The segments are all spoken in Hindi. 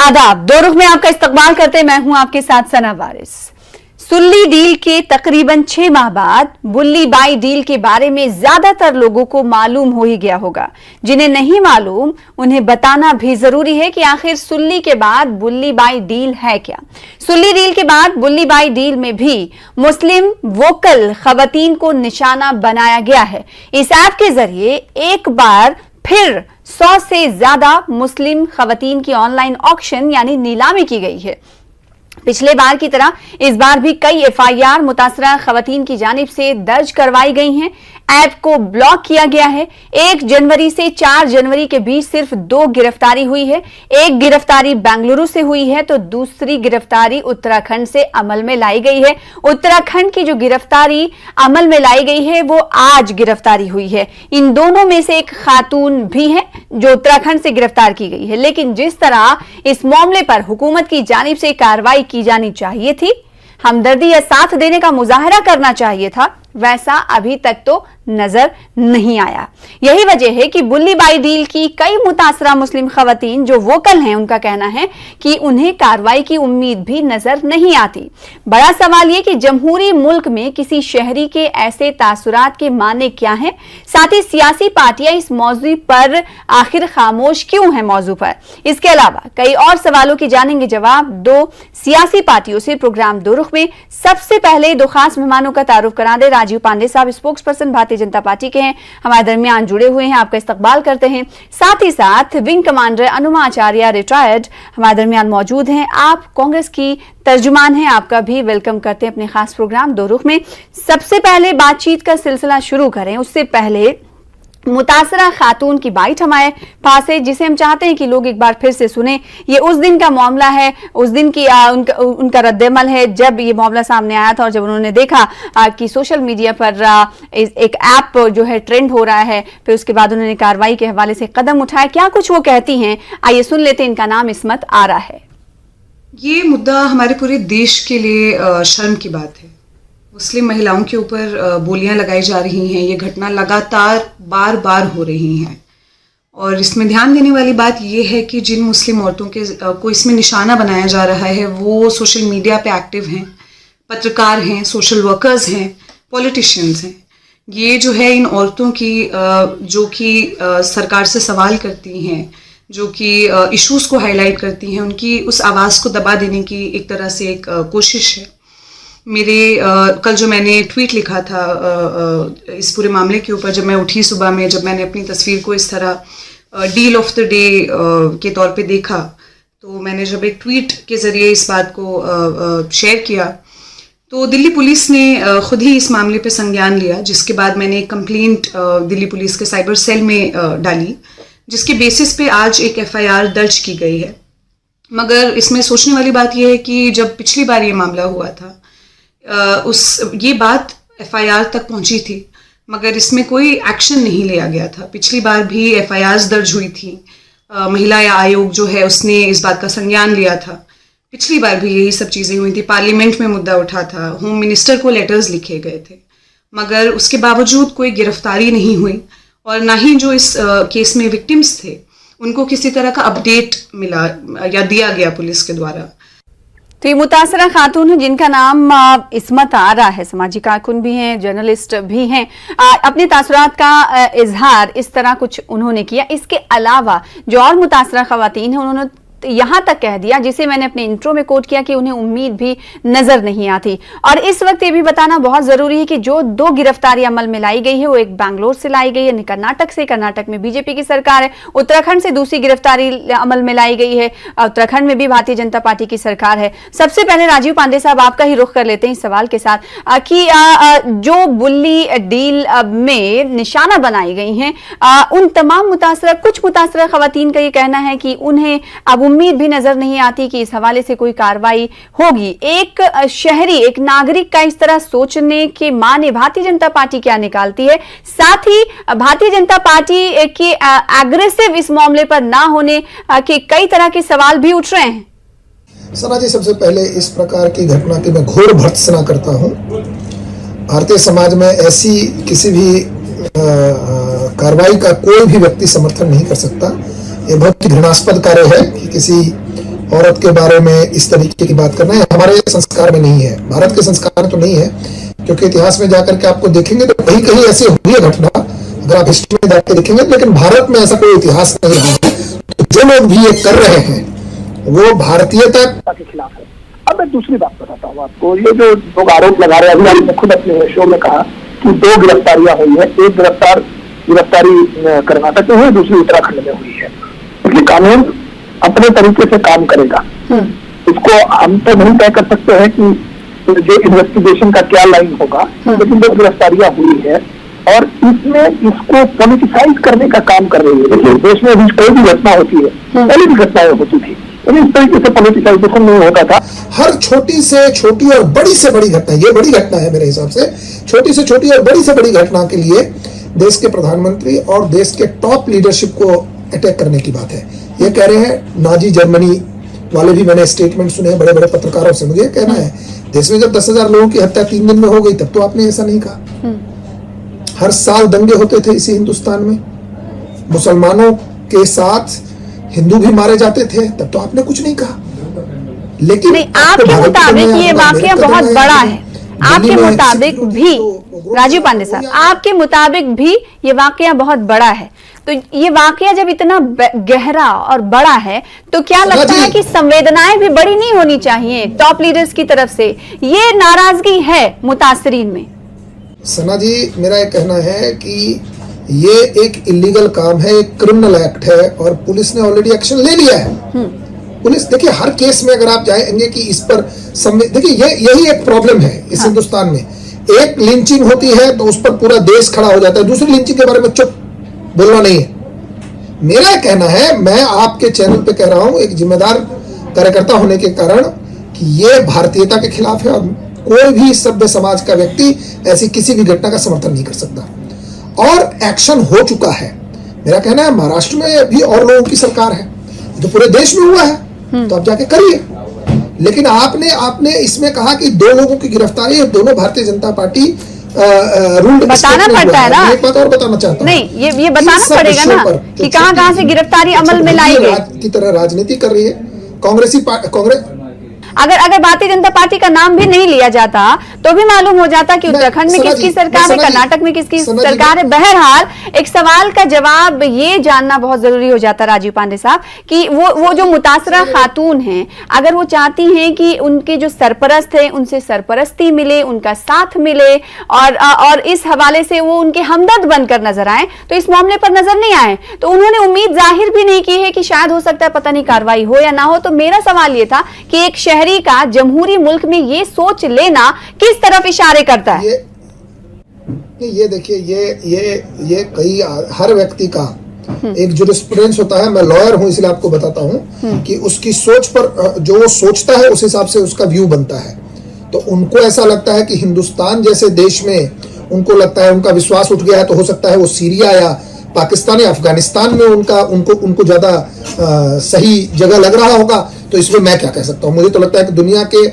आदाब। दो रुख में आपका इस्तकबाल करते मैं हूं आपके साथ सना वारिस। सुल्ली डील के तकरीबन 6 माह बाद बुल्ली बाई डील के बारे में ज्यादातर लोगों को मालूम हो ही गया होगा। जिन्हें नहीं मालूम उन्हें बताना भी जरूरी है कि आखिर सुल्ली के बाद बुल्ली बाई डील है क्या। सुल्ली डील के बाद बुल्ली बाई डील में भी मुस्लिम वोकल खवातीन को निशाना बनाया गया है। इस ऐप के जरिए एक बार फिर 100 से ज्यादा मुस्लिम खवातीन की ऑनलाइन ऑक्शन यानी नीलामी की गई है। पिछले बार की तरह इस बार भी कई एफआईआर मुतासरा खवातीन की जानिब से दर्ज करवाई गई हैं। ऐप को ब्लॉक किया गया है। 1 जनवरी से 4 जनवरी के बीच सिर्फ 2 गिरफ्तारी हुई है। एक गिरफ्तारी बेंगलुरु से हुई है तो दूसरी गिरफ्तारी उत्तराखंड से अमल में लाई गई है। उत्तराखंड की जो गिरफ्तारी अमल में लाई गई है वो आज गिरफ्तारी हुई है। इन दोनों में से एक खातून भी है जो उत्तराखंड से गिरफ्तार की गई है। लेकिन जिस तरह इस मामले पर हुकूमत की जानिब से कार्रवाई की जानी चाहिए थी, हमदर्दी या साथ देने का मुजाहरा करना चाहिए था, वैसा अभी तक तो नजर नहीं आया। यही वजह है कि बुल्ली बाई डील की कई मुतासरा मुस्लिम खवातीन जो वोकल हैं उनका कहना है कि उन्हें कार्रवाई की उम्मीद भी नजर नहीं आती। बड़ा सवाल यह कि जमहूरी मुल्क में किसी शहरी के ऐसे तासुरात के माने क्या हैं, साथ ही सियासी पार्टियां इस मौजू पर आखिर खामोश क्यों हैं मौजू पर। इसके अलावा कई और सवालों की जानेंगे जवाब 2 सियासी पार्टियों से। प्रोग्राम दो रुख में सबसे पहले 2 खास मेहमानों का तारुफ करा दे। राजीव पांडे साहब spokes person Bharatiya Janata party के हैं, हमारे दरमियान जुड़े हुए हैं, आपका इस्तकबाल करते हैं। साथ ही साथ विंग कमांडर अनुमा आचार्य रिटायर्ड हमारे दरमियान मौजूद हैं। आप कांग्रेस की तर्जुमान हैं, आपका भी वेलकम करते हैं अपने खास प्रोग्राम दो रुख में। सबसे पहले बातचीत का सिलसिला शुरू करें उससे पहले मुतासरा खातून की बाइट हमारे पास है जिसे हम चाहते हैं कि लोग एक बार फिर से सुने। ये उस दिन का मामला है, उस दिन की उनका रद्दमल है जब ये मामला सामने आया था और जब उन्होंने देखा कि सोशल मीडिया पर एक ऐप जो है ट्रेंड हो रहा है, फिर उसके बाद उन्होंने कार्रवाई के हवाले से कदम उठाया। क्या कुछ वो कहती हैं, आइए सुन लेते हैं। इनका नाम इस्मत आरा है। ये मुद्दा हमारे पूरे देश के लिए शर्म की बात है। मुस्लिम महिलाओं के ऊपर बोलियां लगाई जा रही हैं। ये घटना लगातार बार बार हो रही हैं और इसमें ध्यान देने वाली बात ये है कि जिन मुस्लिम औरतों के को इसमें निशाना बनाया जा रहा है वो सोशल मीडिया पे एक्टिव हैं, पत्रकार हैं, सोशल वर्कर्स हैं, पॉलिटिशियंस हैं। ये जो है इन औरतों की जो कि सरकार से सवाल करती हैं, जो कि इश्यूज़ को हाईलाइट करती हैं, उनकी उस आवाज़ को दबा देने की एक तरह से एक कोशिश है। मेरे कल जो मैंने ट्वीट लिखा था इस पूरे मामले के ऊपर, जब मैं उठी सुबह में, जब मैंने अपनी तस्वीर को इस तरह डील ऑफ द डे के तौर पे देखा, तो मैंने जब एक ट्वीट के ज़रिए इस बात को शेयर किया तो दिल्ली पुलिस ने खुद ही इस मामले पे संज्ञान लिया, जिसके बाद मैंने एक कंप्लेंट दिल्ली पुलिस के साइबर सेल में डाली, जिसके बेसिस पे आज एक एफआईआर दर्ज की गई है। मगर इसमें सोचने वाली बात यह है कि जब पिछली बार ये मामला हुआ था ये बात एफआईआर तक पहुंची थी मगर इसमें कोई एक्शन नहीं लिया गया था। पिछली बार भी एफआईआर दर्ज हुई थी, महिला आयोग जो है उसने इस बात का संज्ञान लिया था। पिछली बार भी यही सब चीज़ें हुई थी, पार्लियामेंट में मुद्दा उठा था, होम मिनिस्टर को लेटर्स लिखे गए थे, मगर उसके बावजूद कोई गिरफ्तारी नहीं हुई और ना ही जो इस केस में विक्टिम्स थे उनको किसी तरह का अपडेट मिला या दिया गया पुलिस के द्वारा। तो ये मुतासरा खातून है जिनका नाम इस्मत आरा है, समाजी कारकुन भी हैं, जर्नलिस्ट भी हैं। अपने तासुरात का इजहार इस तरह कुछ उन्होंने किया। इसके अलावा जो और मुतासरा खवातीन हैं उन्होंने यहां तक कह दिया, जिसे मैंने अपने इंट्रो में कोट किया, कि उन्हें उम्मीद भी नजर नहीं आती। और इस वक्त ये भी बताना बहुत जरूरी है कि जो 2 गिरफ्तारी अमल में लाई गई है वो एक बैंगलोर से लाई गई है, कर्नाटक से। कर्नाटक में बीजेपी की सरकार है। उत्तराखंड से दूसरी गिरफ्तारी अमल में लाई गई है, उत्तराखंड में भी भारतीय जनता पार्टी की सरकार है। सबसे पहले राजीव पांडे साहब आपका ही रुख कर लेते हैं इस सवाल के साथ कि जो बुल्ली डील में निशाना बनाई गई हैं उन तमाम कुछ मुतासरा खवातीन का ये कहना है कि उन्हें अब उम्मीद भी नजर नहीं आती कि इस हवाले से कोई कार्रवाई होगी। एक शहरी, एक नागरिक का इस तरह सोचने के माने भारतीय जनता पार्टी क्या निकालती है, साथ ही भारतीय जनता पार्टी के एग्रेसिव इस मामले पर ना होने के कई तरह के सवाल भी उठ रहे हैं। सना जी, सबसे पहले इस प्रकार की घटना की मैं घोर भर्त्सना करता हूं। भारतीय समाज में ऐसी किसी भी कार्रवाई का कोई भी व्यक्ति समर्थन नहीं कर सकता। ये बहुत ही घृणास्पद कार्य है कि किसी औरत के बारे में इस तरीके की बात करना है हमारे संस्कार में नहीं है, भारत के संस्कार तो नहीं है, क्योंकि इतिहास में जाकर के आपको देखेंगे तो कहीं कहीं ऐसी हुई है घटना, अगर आप हिस्ट्री में जाकर देखेंगे, लेकिन भारत में ऐसा कोई इतिहास नहीं रहा है। तो जो लोग भी ये कर रहे हैं वो भारतीयता के खिलाफ है। अब मैं दूसरी बात बताता हूँ आपको, ये जो लोग आरोप लगा रहे हैं, अभी आपने खुद अपने शो में कहा कि 2 गिरफ्तारियां हुई है, एक गिरफ्तारी कर्नाटक में हुई, दूसरी उत्तराखंड में हुई है। इसलिए कानून अपने तरीके से काम करेगा। इसको हम तो नहीं तय कर सकते हैं कि जो इन्वेस्टिगेशन का क्या लाइन होगा, लेकिन 2 गिरफ्तारियां हुई है और इसमें इसको पॉलिटिसाइज करने का काम कर रही है। देखिए देश में भी कोई भी घटना होती है, पहले भी घटनाएं होती थी, लेकिन इस तरीके से पॉलिटिसाइजेशन नहीं होता था। हर छोटी से छोटी और बड़ी से बड़ी घटना, ये बड़ी घटना है मेरे हिसाब से, छोटी से छोटी और बड़ी से बड़ी घटना के लिए देश के प्रधानमंत्री और देश के टॉप लीडरशिप को अटैक करने की बात है। ये कह रहे हैं नाजी जर्मनी वाले भी, मैंने स्टेटमेंट सुने हैं बड़े बड़े पत्रकारों से। मुझे कहना है देश में जब 10,000 लोगों की हत्या 3 दिन में हो गई तब तो आपने ऐसा नहीं कहा। हर साल दंगे होते थे इसी हिंदुस्तान में, मुसलमानों के साथ हिंदू भी मारे जाते थे, तब तो आपने कुछ नहीं कहा। लेकिन नहीं, आपके मुताबिक ये वाकया बहुत बड़ा है। आपके मुताबिक भी राजीव पांडे साहब, आपके मुताबिक भी ये वाकया बहुत बड़ा है। तो ये वाकया जब इतना गहरा और बड़ा है तो क्या लगता है कि संवेदनाएं भी बड़ी नहीं होनी चाहिए टॉप लीडर्स की तरफ से? ये नाराजगी है मुतासरीन में। सना जी, मेरा ये कहना है कि ये एक इलीगल काम है, एक क्रिमिनल एक्ट है और पुलिस ने ऑलरेडी एक्शन ले लिया है। पुलिस, देखिए हर केस में अगर आप जाएंगे कि इस पर देखिए यही एक प्रॉब्लम है इस हिंदुस्तान में। एक लिंचिंग होती है तो उस पर पूरा देश खड़ा हो जाता है, दूसरी लिंचिंग के बारे में चुप, बोलना नहीं है। मेरा कहना है, मैं आपके चैनल पे कह रहा हूं एक जिम्मेदार कार्यकर्ता होने के कारण, कि ये भारतीयता के खिलाफ है और कोई भी सभ्य समाज का व्यक्ति ऐसी किसी भी घटना का समर्थन नहीं कर सकता। और एक्शन हो चुका है। मेरा कहना है महाराष्ट्र में भी और लोगों की सरकार है, तो पूरे देश में हुआ है, तो आप जाके करिए। लेकिन आपने इसमें कहा कि 2 लोगों की गिरफ्तारी है, दोनों भारतीय जनता पार्टी रूल बताना पड़ता है ना। एक बात और बताना चाहता हूं, नहीं ये बताना पड़ेगा ना कि कहां से गिरफ्तारी अमल में लाई गई। की तरह राजनीति कर रही है कांग्रेस। अगर भारतीय जनता पार्टी का नाम भी नहीं लिया जाता तो भी मालूम हो जाता कि उत्तराखंड में किसकी सरकार है, कर्नाटक में किसकी सरकार है। बहरहाल एक सवाल का जवाब ये जानना बहुत जरूरी हो जाता राजीव पांडे साहब कि वो जो मुतासरा खातून हैं, अगर वो चाहती हैं कि उनके जो सरपरस्त हैं उनसे सरपरस्ती मिले, उनका साथ मिले और इस हवाले से वो उनके हमदर्द बनकर नजर आए, तो इस मामले पर नजर नहीं आए। तो उन्होंने उम्मीद जाहिर भी नहीं की है कि शायद हो सकता है पता नहीं कार्रवाई हो या ना हो। तो मेरा सवाल ये था कि एक शहरी का जमहूरी मुल्क में ये सोच लेना किस तरफ इशारे करता है? ये देखिए, ये कई हर व्यक्ति का एक जुरिस्प्रूडेंस होता है। मैं लॉयर हूं इसलिए आपको बताता हूं कि उसकी सोच पर जो वो सोचता है उस हिसाब से उसका व्यू बनता है। तो उनको ऐसा लगता है कि हिंदुस्तान जैसे देश में उनको लगता है, उनका विश्वास उठ गया है, तो हो सकता है वो सीरिया या पाकिस्तान या अफगानिस्तान में उनको ज्यादा सही जगह लग रहा होगा। तो इसमें मैं क्या कह सकता हूँ? मुझे तो लगता है कि दुनिया के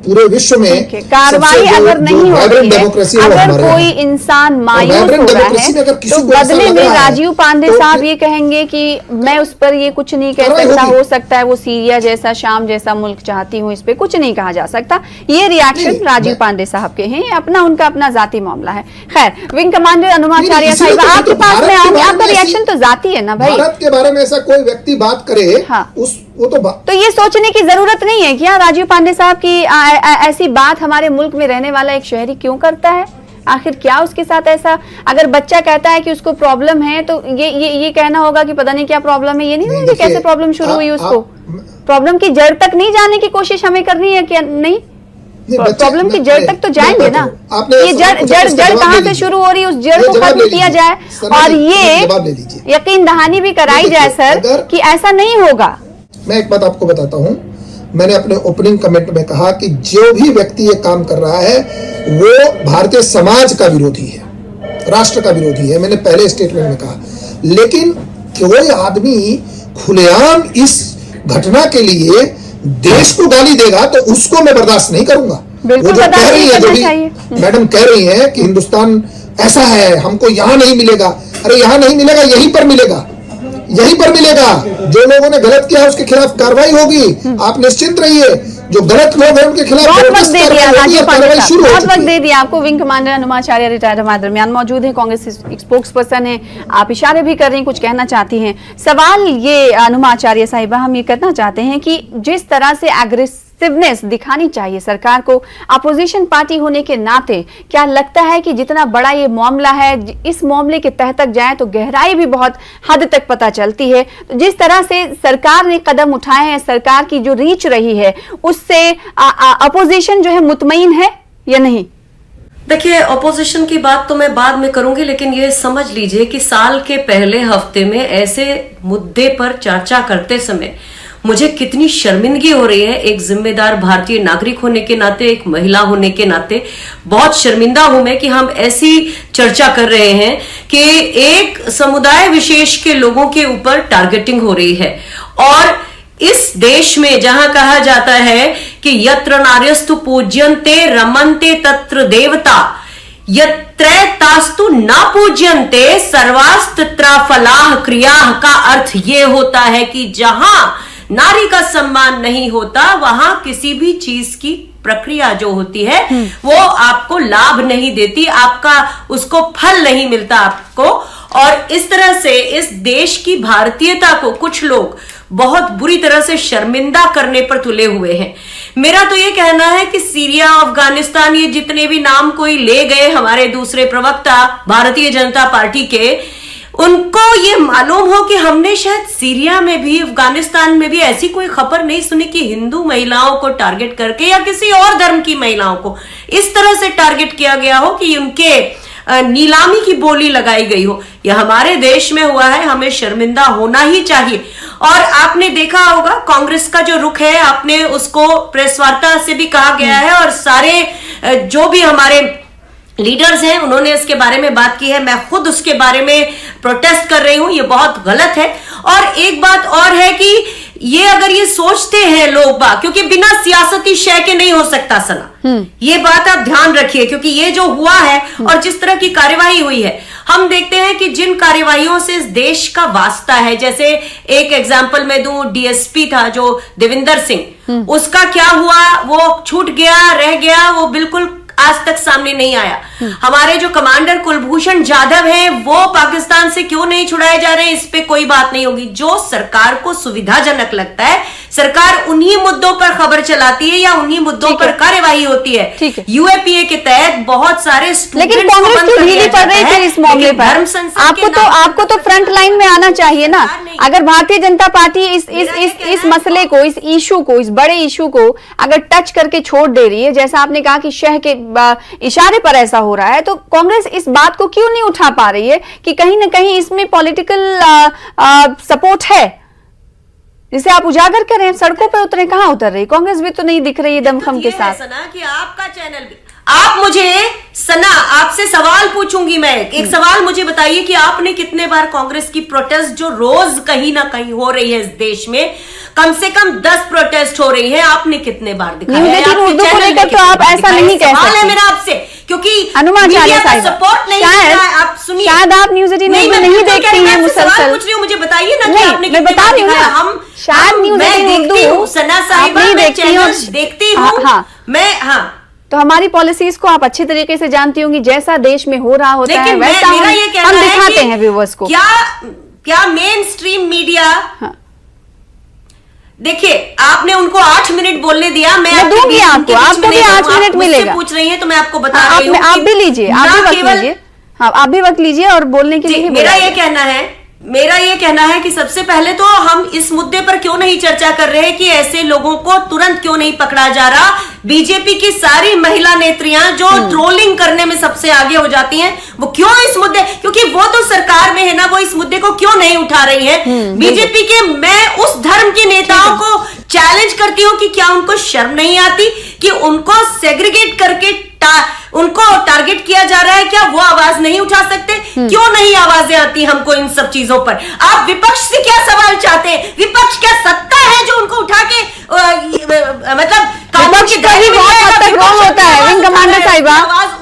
पूरे विश्व में कार्रवाई अगर नहीं होती है, अगर कोई इंसान मायूस हो रहा है तो बदले में राजीव पांडे साहब ये कहेंगे कि मैं उस पर ये कुछ नहीं कह सकता, हो सकता है वो सीरिया जैसा, शाम जैसा मुल्क चाहती हूँ, इस पे कुछ नहीं कहा जा सकता। ये रिएक्शन राजीव पांडे साहब के हैं, उनका अपना जाती मामला है। खैर, विंग कमांडर अनुमाचार्य साहिब, आपके पास में आऊंगी, आपका रिएक्शन तो जाती है ना भाई। भारत के बारे में ऐसा कोई व्यक्ति बात करे, वो तो ये सोचने की जरूरत नहीं है क्या राजीव पांडे साहब की ऐसी बात हमारे मुल्क में रहने वाला एक शहरी क्यों करता है? आखिर क्या उसके साथ ऐसा? अगर बच्चा कहता है कि उसको प्रॉब्लम है तो ये कहना होगा कि पता नहीं क्या प्रॉब्लम है। ये नहीं होगा कि कैसे प्रॉब्लम शुरू हुई, उसको प्रॉब्लम की जड़ तक नहीं जाने की कोशिश हमें करनी है क्या? नहीं, प्रॉब्लम की जड़ तक तो जाएंगे ना। ये जड़ कहां से शुरू हो रही है, उस जड़ को खत्म किया जाए और ये यकीन दहानी भी कराई जाए सर कि ऐसा नहीं होगा। मैं एक बात आपको बताता हूं, मैंने अपने ओपनिंग कमेंट में कहा कि जो भी व्यक्ति ये काम कर रहा है वो भारतीय समाज का विरोधी है, राष्ट्र का विरोधी है। मैंने पहले स्टेटमेंट में कहा। लेकिन कोई आदमी खुलेआम इस घटना के लिए देश को गाली देगा तो उसको मैं बर्दाश्त नहीं करूंगा। वो जो कह रही है, जो भी मैडम कह रही है कि हिंदुस्तान ऐसा है, हमको यहां नहीं मिलेगा, अरे यहां नहीं मिलेगा, यहीं पर मिलेगा। यहीं पर मिलेगा। जो लोगों ने गलत किया उसके खिलाफ कार्रवाई होगी, आप निश्चिंत रहिए। जो गलत लोग हैं उनके खिलाफ बहुत वक्त दे दिया राजीव पांडे कार्रवाई साहब, शुरू हो बहुत चुकी वक्त है। दे दिया आपको। विंग कमांडर हनुमाचार्य रिटायर्ड हमारे दरमियान मौजूद है, कांग्रेस स्पोक्स पर्सन है, आप इशारे भी कर रही हैं, कुछ कहना चाहती हैं। सवाल ये हनुमाचार्य साहिबा हम ये करना चाहते हैं कि जिस तरह से एग्रेसिवनेस दिखानी चाहिए सरकार को अपोजिशन पार्टी होने के नाते, क्या लगता है कि जितना बड़ा ये मामला है, इस मामले के तह तक जाए तो गहराई भी बहुत हद तक पता चलती है। तो जिस तरह से सरकार ने कदम उठाए हैं, सरकार की जो रीच रही है, उससे अपोजिशन जो है मुतमईन है या नहीं? देखिए, ऑपोजिशन की बात तो मैं बाद में करूंगी, लेकिन ये समझ लीजिए कि साल के पहले हफ्ते में ऐसे मुद्दे पर चर्चा करते समय मुझे कितनी शर्मिंदगी हो रही है। एक जिम्मेदार भारतीय नागरिक होने के नाते, एक महिला होने के नाते बहुत शर्मिंदा हूं मैं कि हम ऐसी चर्चा कर रहे हैं कि एक समुदाय विशेष के लोगों के ऊपर टारगेटिंग हो रही है। और इस देश में जहां कहा जाता है कि यत्र नार्यस्तु पूज्यन्ते रमन्ते तत्र देवता, यत्रैतास्तु न पूज्यन्ते सर्वास्तत्र फलाह क्रियाः का अर्थ ये होता है कि जहां नारी का सम्मान नहीं होता वहां किसी भी चीज की प्रक्रिया जो होती है वो आपको लाभ नहीं देती, आपका उसको फल नहीं मिलता आपको। और इस तरह से इस देश की भारतीयता को कुछ लोग बहुत बुरी तरह से शर्मिंदा करने पर तुले हुए हैं। मेरा तो ये कहना है कि सीरिया, अफगानिस्तान, ये जितने भी नाम कोई ले गए हमारे दूसरे प्रवक्ता भारतीय जनता पार्टी के, उनको ये मालूम हो कि हमने शायद सीरिया में भी, अफगानिस्तान में भी ऐसी कोई खबर नहीं सुनी कि हिंदू महिलाओं को टारगेट करके या किसी और धर्म की महिलाओं को इस तरह से टारगेट किया गया हो कि उनके नीलामी की बोली लगाई गई हो। यह हमारे देश में हुआ है, हमें शर्मिंदा होना ही चाहिए। और आपने देखा होगा कांग्रेस का जो रुख है, आपने उसको प्रेस वार्ता से भी कहा गया है और सारे जो भी हमारे लीडर्स हैं उन्होंने इसके बारे में बात की है। मैं खुद उसके बारे में प्रोटेस्ट कर रही हूं, ये बहुत गलत है। और एक बात और है कि ये अगर ये सोचते हैं लोग बात, क्योंकि बिना सियासती शय के नहीं हो सकता सना, ये बात आप ध्यान रखिए, क्योंकि ये जो हुआ है और जिस तरह की कार्यवाही हुई है, हम देखते हैं कि जिन कार्यवाहियों से इस देश का वास्ता है, जैसे एक एग्जांपल मैं दूं, डीएसपी था जो देविंदर सिंह, उसका क्या हुआ, वो छूट गया, रह गया, वो बिल्कुल आज तक सामने नहीं आया। हमारे जो कमांडर कुलभूषण जाधव हैं, वो पाकिस्तान से क्यों नहीं छुड़ाए जा रहे हैं, इस पे कोई बात नहीं होगी। जो सरकार को सुविधाजनक लगता है, सरकार उन्हीं मुद्दों पर खबर चलाती है या उन्हीं मुद्दों पर कार्यवाही होती है। यूएपीए के तहत बहुत सारे, लेकिन कांग्रेस क्यों ढीली पड़ रही थी इस मामले पर? आपको तो फ्रंट लाइन में आना चाहिए ना। अगर भारतीय जनता पार्टी इस मसले को, इस इशू को, इस बड़े इशू को अगर टच करके छोड़ दे रही है, जैसा आपने कहा कि शह के इशारे पर ऐसा हो रहा है, तो कांग्रेस इस बात को क्यों नहीं उठा पा रही है कि कहीं ना कहीं इसमें पॉलिटिकल सपोर्ट है, जिसे आप उजागर करें, सड़कों पर उतरे? कहां उतर रही कांग्रेस? भी तो नहीं दिख रही है दमखम के साथ। सना कि आपका चैनल भी, आप मुझे सना आपसे सवाल पूछूंगी मैं, एक सवाल मुझे बताइए कि आपने कितने बार कांग्रेस की प्रोटेस्ट जो रोज कहीं ना कहीं हो रही है इस देश में, कम से कम 10 प्रोटेस्ट हो रही है, आपने कितने बार दिखाया है? उर्दू को लेकर तो आप ऐसा नहीं कह सकते। है मेरा आपसे, क्योंकि हनुमाचार्य साहिब सपोर्ट नहीं है। आप सुनिए, शायद आप न्यूज 18 में नहीं देखती हैं मुसलसल। पूछ रही हूँ, मुझे बताइए ना कि आपने मैं बता रही हूँ ना, हम शायद न्यूज 18 उर्दू सना साहिबा मैं चैनल देखती हूँ मैं। हाँ, तो हमारी पॉलिसीज को आप अच्छी तरीके से जानती होंगी, जैसा देश में हो रहा होता है वैसा हम दिखाते हैं व्यूअर्स को। क्या मेन स्ट्रीम मीडिया, देखिए आपने उनको 8 मिनट बोलने दिया, मैं दूंगी आपको भी 8 मिनट मिलेगा। पूछ रही है तो मैं आपको बता रही हूँ, आप भी लीजिए, आप भी वक्त लीजिए और बोलने के लिए। मेरा ये कहना है कि सबसे पहले तो हम इस मुद्दे पर क्यों नहीं चर्चा कर रहे कि ऐसे लोगों को तुरंत क्यों नहीं पकड़ा जा रहा। बीजेपी की सारी महिला नेत्रियां जो ट्रोलिंग करने में सबसे आगे हो जाती हैं, वो क्यों इस मुद्दे, क्योंकि वो तो सरकार में है ना, वो इस मुद्दे को क्यों नहीं उठा रही है। बीजेपी के, मैं उस धर्म के नेताओं को चैलेंज करती हूं कि क्या उनको शर्म नहीं आती कि उनको सेग्रीगेट करके उनको टारगेट किया जा रहा है, क्या वो आवाज नहीं उठा सकते? क्यों नहीं आवाजें आती हमको इन सब चीजों पर? आप विपक्ष से क्या सवाल चाहते हैं? विपक्ष क्या सत्ता है जो उनको उठा के मतलब विपक्ष का भी बहुत हद तक रोल होता है। विंग कमांडर साहिबा,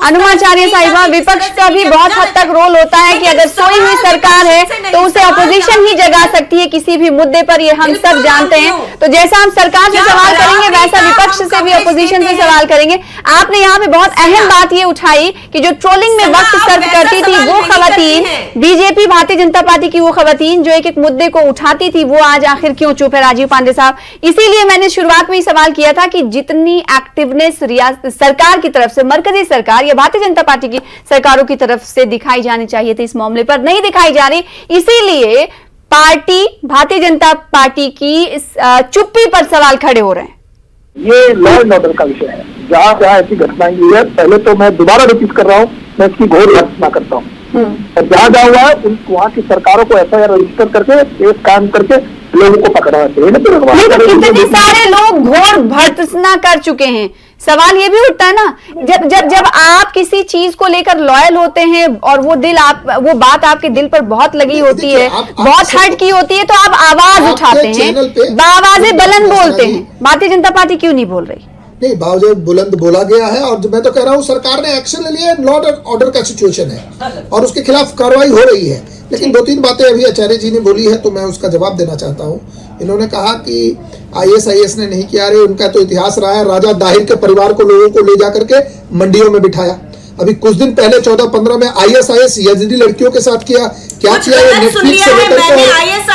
हनुमाचार्य साहिबा, विपक्ष का भी बहुत हद तक रोल होता है कि अगर सोई हुई सरकार है तो उसे अपोजिशन ही जगा सकती है किसी भी मुद्दे पर, ये हम सब जानते हैं। तो जैसा हम सरकार से सवाल करेंगे वैसा विपक्ष से भी, अपोजिशन से सवाल करेंगे। आपने यहाँ पे बहुत अहम बात ये उठाई कि जो ट्रोलिंग में वक्त सर्व करती थी वो खवातीन, बीजेपी भारतीय जनता पार्टी की वो खवातीन जो एक एक मुद्दे को उठाती थी, वो आज आखिर क्यों चुप है राजीव पांडे साहब? इसीलिए मैंने शुरुआत में ही सवाल किया था कि जितनी एक्टिवनेस सरकार की तरफ से, मरकजी सरकार या भारतीय जनता पार्टी की सरकारों की तरफ से दिखाई जानी चाहिए थी, इस मामले पर नहीं दिखाई जा रही। इसीलिए पार्टी, भारतीय जनता पार्टी की इस चुप्पी पर सवाल खड़े हो रहे हैं। ये लॉ एंड ऑर्डर का विषय है। जहाँ जहाँ ऐसी घटनाएं हुई है, पहले तो मैं दोबारा रिपीट कर रहा हूँ, मैं इसकी घोर भर्त्सना करता हूँ। और जहाँ जहाँ हुआ है वहाँ की सरकारों को FIR रजिस्टर करके, केस कायम करके लोगों को पकड़ना चाहिए। तो कितने सारे लोग घोर भर्त्सना कर चुके हैं। सवाल ये भी उठता है ना, जब आप किसी चीज को लेकर लॉयल होते हैं और वो बात आपके दिल पर बहुत लगी होती है, बहुत हर्ट की होती है, तो आप आवाज उठाते हैं, आवाजें बुलंद बोलते हैं। भारतीय जनता पार्टी क्यों नहीं बोल रही? नहीं, बावजूद बुलंद बोला गया है और मैं तो कह रहा हूँ सरकार ने एक्शन ले लिया है। लॉ एंड ऑर्डर का सिचुएशन है और उसके खिलाफ कार्रवाई हो रही है। लेकिन 2-3 बातें अभी आचार्य जी ने बोली है तो मैं उसका जवाब देना चाहता हूँ। इन्होंने कहा कि ISIS ने नहीं किया, उनका तो इतिहास रहा है। राजा दाहिर के परिवार को, लोगों को ले जाकर के मंडियों में बिठाया। अभी कुछ दिन पहले 14-15 में ISIS यजीदी लड़कियों के साथ किया, क्या किया? नेटफ्लिक्स से लेकर के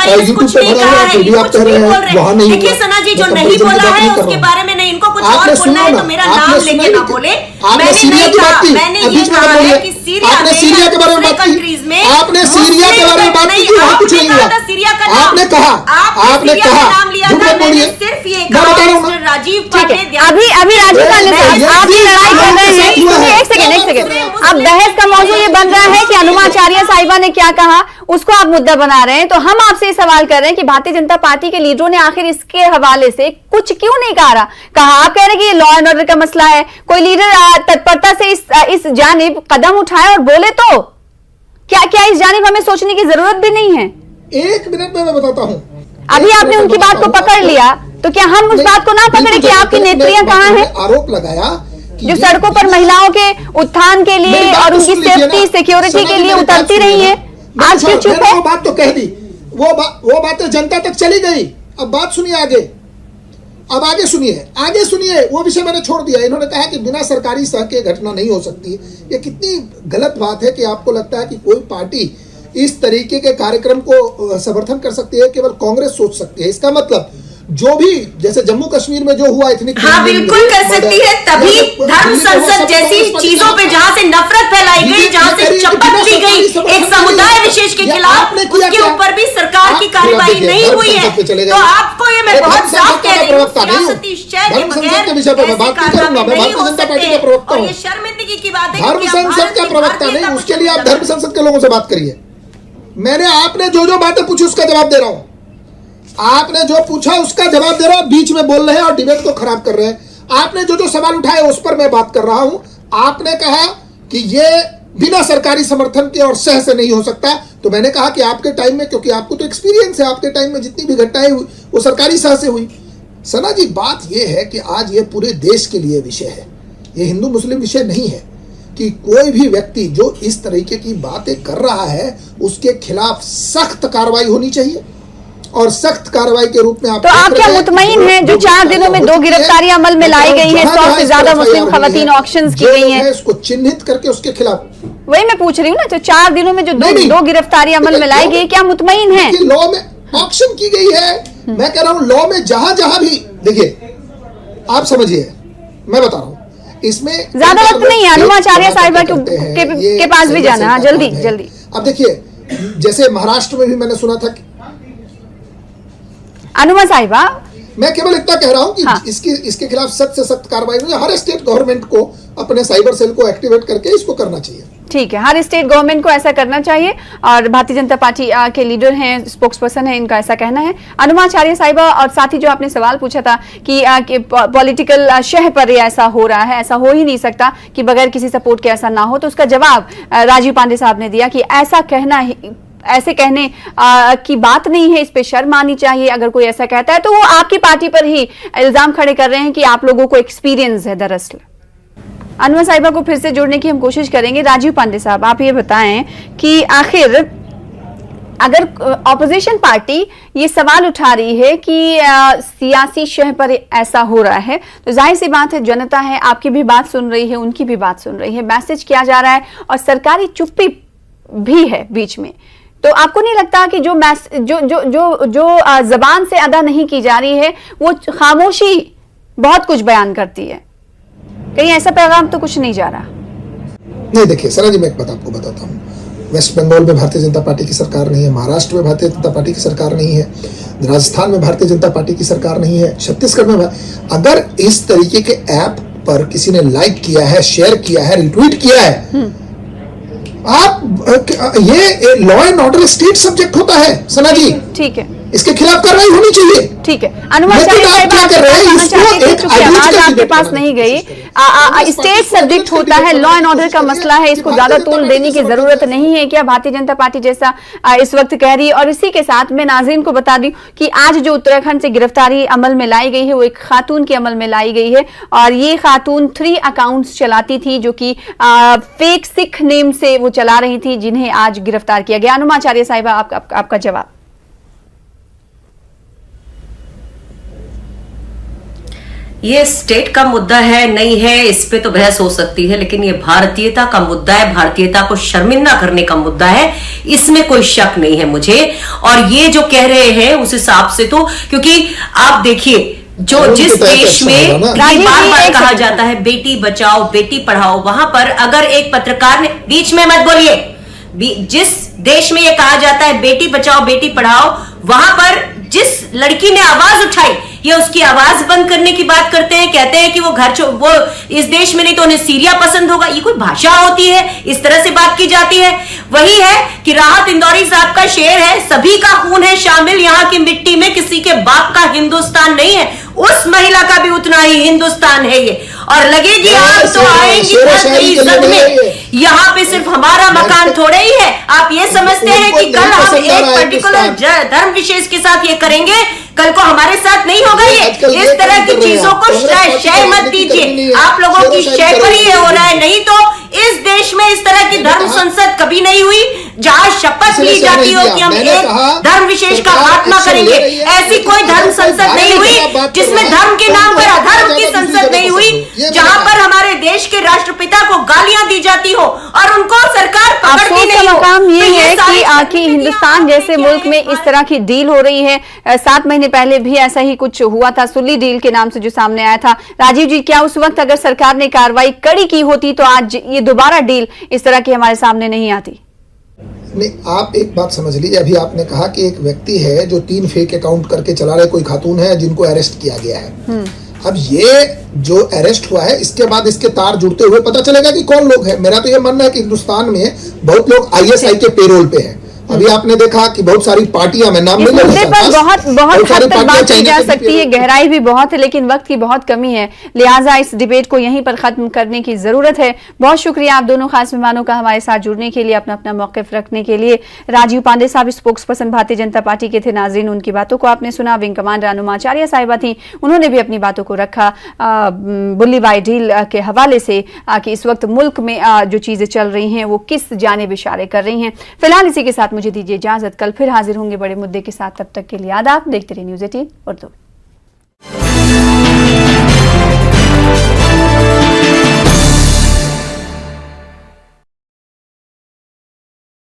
यूट्यूब पे भरा हुआ है, आप कह रहे हैं वहां नहीं। देखिए सना जी, जो नहीं बोला है उसके बारे में नहीं, इनको कुछ और बोलना है तो मेरा नाम लेके ना बोले। आपने सीरिया की बात की, आपने सीरिया के बारे में बात की, आपने सीरिया के बारे में बात की, वहां कुछ नहीं हुआ। आपने कहा झूठ मत बोलिए, मैं बता रहा हूँ। राजीव पांडे, अभी राजीव पांडे साहब आप ये लड़ाई कर रहे हैं। एक सेकंड, अब बहस का मौजू ये बन रहा है कि अनुमाचार्य साहिबा ने क्या कहा, उसको आप मुद्दा बना रहे हैं। तो हम आपसे सवाल कर रहे हैं कि भारतीय जनता पार्टी के लीडरों ने आखिर इसके हवाले से कुछ क्यों नहीं कहा? आप कह रहे हैं कि ये लॉ एंड ऑर्डर का मसला है, कोई लीडर तत्परता से इस जानिब कदम उठाए और बोले तो क्या इस जानिब हमें सोचने की जरूरत भी नहीं है? 1 मिनट में मैं बताता हूँ। अभी आपने उनकी बात को पकड़ लिया तो क्या हम उस बात को ना पकड़े कि आपकी नेत्रियां कहाँ हैं? आरोप लगाया जो सड़कों पर महिलाओं के उत्थान के लिए और उनकी सेफ्टी, सिक्योरिटी के लिए उतरती रही है, आज क्यों चुप है? वो बात तो कह दी, वो बातें जनता तक चली गई। अब बात सुनिए आगे, अब आगे सुनिए। वो विषय मैंने छोड़ दिया। इन्होंने कहा कि बिना सरकारी सह के घटना नहीं हो सकती। ये कितनी गलत बात है कि आपको लगता है कि कोई पार्टी इस तरीके के कार्यक्रम को समर्थन कर सकती है, केवल कांग्रेस सोच सकती है। इसका मतलब जो भी, जैसे जम्मू कश्मीर में जो हुआ इतनी, हाँ बिल्कुल कर सकती है। तभी धर्म संसद जैसी चीजों पे जहाँ से नफरत फैलाई गई, जहाँ से शपथ ली गई एक समुदाय विशेष के खिलाफ, उसके ऊपर भी सरकार की कार्रवाई नहीं हुई है। तो आपको ये मैं बहुत साफ कह रही हूँ, सियासती शय के बगैर ऐसे कारनामे नहीं हो सकते। और ये शर्मिंदगी की बात है। धर्म संसद का प्रवक्ता नहीं, उसके लिए आप धर्म संसद के लोगों से बात करिए। मैंने आपने जो बातें पूछी उसका जवाब दे रहा हूं। आपने जो पूछा उसका जवाब दे रहा हूं। बीच में बोल रहे हैं और डिबेट को खराब कर रहे हैं। आपने जो सवाल उठाए उस पर मैं बात कर रहा हूं। आपने कहा कि ये बिना सरकारी समर्थन के और सह से नहीं हो सकता, तो मैंने कहा कि आपके टाइम में, क्योंकि आपको तो एक्सपीरियंस है, आपके टाइम में जितनी भी घटनाएं हुई वो सरकारी सह से हुई। सना जी, बात यह है कि आज ये पूरे देश के लिए विषय है, ये हिंदू मुस्लिम विषय नहीं है कि कोई भी व्यक्ति जो इस तरीके की बातें कर रहा है उसके खिलाफ सख्त कार्रवाई होनी चाहिए। और सख्त कार्रवाई के रूप में तो आप क्या मुतमईन हैं? जो 4 दिनों में 2 गिरफ्तारियां अमल में लाई गई हैं, 100 से ज्यादा मुस्लिम खवातीन ऑक्शंस की गई हैं, इसको चिन्हित करके उसके खिलाफ, वही मैं पूछ रही हूँ ना, जो 4 दिनों में जो 2 गिरफ्तारियां अमल में लाई गई, क्या मुतमईन है? लॉ में ऑक्शन की गई है। मैं कह रहा हूँ लॉ में जहां भी, देखिए आप समझिए, मैं बता रहा हूँ, इसमें ज्यादा वक्त नहीं है। अनुमाचार्य साहिबा के पास भी जाना है, जल्दी। अब देखिए, जैसे महाराष्ट्र में भी मैंने सुना था, अनुमा साहिबा, मैं केवल इतना कह रहा हूं कि हाँ। इसके खिलाफ सख्त से सख्त कार्रवाई हुई। हर स्टेट गवर्नमेंट को अपने साइबर सेल को एक्टिवेट करके इसको करना चाहिए। ठीक है, हर स्टेट गवर्नमेंट को ऐसा करना चाहिए और भारतीय जनता पार्टी के लीडर हैं, स्पोक्स पर्सन है, इनका ऐसा कहना है। अनुमाचार्य साहिबा, और साथ ही जो आपने सवाल पूछा था कि पॉलिटिकल शह पर ऐसा हो रहा है, ऐसा हो ही नहीं सकता कि बगैर किसी सपोर्ट के ऐसा ना हो, तो उसका जवाब राजीव पांडे साहब ने दिया कि ऐसा कहना, ऐसे कहने की बात नहीं है, इस पे शर्म आनी चाहिए। अगर कोई ऐसा कहता है तो वो आपकी पार्टी पर ही इल्जाम खड़े कर रहे हैं कि आप लोगों को एक्सपीरियंस है दरअसल। अनवर साहिबा को फिर से जोड़ने की हम कोशिश करेंगे। राजीव पांडे साहब, आप ये बताएं कि आखिर अगर ऑपोजिशन पार्टी ये सवाल उठा रही है कि सियासी शह पर ऐसा हो रहा है, तो जाहिर सी बात है जनता है, आपकी भी बात सुन रही है, उनकी भी बात सुन रही है, मैसेज किया जा रहा है और सरकारी चुप्पी भी है बीच में। तो आपको नहीं लगता कि जो जबान से अदा नहीं की जा रही है वो खामोशी बहुत कुछ बयान करती है? कहीं ऐसा पैगाम तो कुछ नहीं जा रहा? नहीं, देखिए सना जी, मैं एक बात आपको बताता हूँ। वेस्ट बंगाल में भारतीय जनता पार्टी की सरकार नहीं है, महाराष्ट्र में भारतीय जनता पार्टी की सरकार नहीं है, राजस्थान में भारतीय जनता पार्टी की सरकार नहीं है, छत्तीसगढ़ में। अगर इस तरीके के ऐप पर किसी ने लाइक किया है, शेयर किया है, रिट्वीट किया है, आप ये law and order state subject होता है सना जी, ठीक है, इसके खिलाफ कार्रवाई होनी चाहिए। ठीक है। अनुमान आपके पास नहीं गई, स्टेट सब्जेक्ट होता है, लॉ एंड ऑर्डर का मसला है, इसको ज्यादा तोल देने की जरूरत नहीं है क्या भारतीय जनता पार्टी जैसा इस वक्त कह रही है? और इसी के साथ मैं नाज़रीन को बता दूं कि आज जो उत्तराखंड से गिरफ्तारी अमल में लाई गई है वो एक खातून के अमल में लाई गई है, और ये खातून 3 अकाउंट्स चलाती थी जो कि फेक सिख नेम से वो चला रही थी, जिन्हें आज गिरफ्तार किया गया। अनुमाचार्य साहिबा, आपका जवाब। ये स्टेट का मुद्दा है नहीं है, इस पे तो बहस हो सकती है, लेकिन ये भारतीयता का मुद्दा है, भारतीयता को शर्मिंदा करने का मुद्दा है, इसमें कोई शक नहीं है मुझे। और ये जो कह रहे हैं उस हिसाब से तो, क्योंकि आप देखिए जो जिस देश में बार बार कहा जाता है बेटी बचाओ बेटी पढ़ाओ, वहां पर अगर एक पत्रकार ने, बीच में मत बोलिए, जिस देश में ये कहा जाता है बेटी बचाओ बेटी पढ़ाओ, वहां पर जिस लड़की ने आवाज उठाई ये उसकी आवाज बंद करने की बात करते हैं, कहते हैं कि वो वो इस देश में नहीं तो उन्हें सीरिया पसंद होगा। ये कोई भाषा होती है? इस तरह से बात की जाती है। वही है कि राहत इंदौरी साहब का शेर है, सभी का खून है शामिल यहाँ की मिट्टी में, किसी के बाप का हिंदुस्तान नहीं है, उस महिला का भी उतना ही हिंदुस्तान है ये। और लगेगी आग तो आएंगी इज्जत में, यहाँ पे सिर्फ हमारा मकान थोड़े ही है। आप ये समझते हैं कि कल हम एक पर्टिकुलर धर्म विशेष के साथ ये करेंगे, कल को हमारे साथ नहीं होगा ये। इस तरह की चीजों को शय मत दीजिए, आप लोगों की शय पर ही हो रहा है। नहीं तो इस देश में इस तरह की धर्म संसद कभी नहीं हुई जहां शपथ ली जाती हो कि हम एक धर्म विशेष का खात्मा करेंगे। ऐसी कोई धर्म संसद नहीं हुई जिसमें धर्म के नाम पर अधर्म की संसद नहीं हुई, जहां पर हमारे देश के राष्ट्रपिता को गालियां दी जाती हो और उनको सरकार पकड़ती नहीं हो। मकाम ये है कि आखिर हिंदुस्तान जैसे मुल्क में इस तरह की डील हो रही है। 7 महीने पहले भी ऐसा ही कुछ हुआ था, सुल्ली डील के नाम से जो सामने आया था। राजीव जी, क्या उस वक्त अगर सरकार ने कार्रवाई कड़ी की होती तो आज ये दोबारा डील इस तरह की हमारे सामने नहीं आती? नहीं, आप एक बात समझ लीजिए, अभी आपने कहा कि एक व्यक्ति है जो 3 फेक अकाउंट करके चला रहे, कोई खातून है जिनको अरेस्ट किया गया है। अब ये जो अरेस्ट हुआ है इसके बाद इसके तार जुड़ते हुए पता चलेगा कि कौन लोग हैं। मेरा तो ये मानना है कि हिंदुस्तान में बहुत लोग ISI के पेरोल पे हैं। अभी आपने देखा कि बहुत सारी पार्टियां, मैं नाम नहीं ले सकता, बहुत हद तक बात की जा सकती है, गहराई भी बहुत है, लेकिन वक्त की बहुत कमी है, लिहाजा इस डिबेट को यहीं पर खत्म करने की जरूरत है। बहुत शुक्रिया आप दोनों खास मेहमानों का हमारे साथ जुड़ने के लिए, अपना अपना मौक़िफ़ रखने के लिए। राजीव पांडे साहब spokes person Bharatiya Janata party के थे, नाज़रीन उनकी बातों को आपने सुना। विंग कमांडर अनुमाचार्य साहिबा थी, उन्होंने भी अपनी बातों को रखा बुल्ली बाई डील के हवाले से कि इस वक्त मुल्क में जो चीजें चल रही हैं वो किस जानिब इशारे कर रही हैं। फिलहाल इसी के साथ मुझे दीजिए इजाजत, कल फिर हाजिर होंगे बड़े मुद्दे के साथ। तब तक के लिए आदाब, देखते रहिए न्यूज़ 18 उर्दू।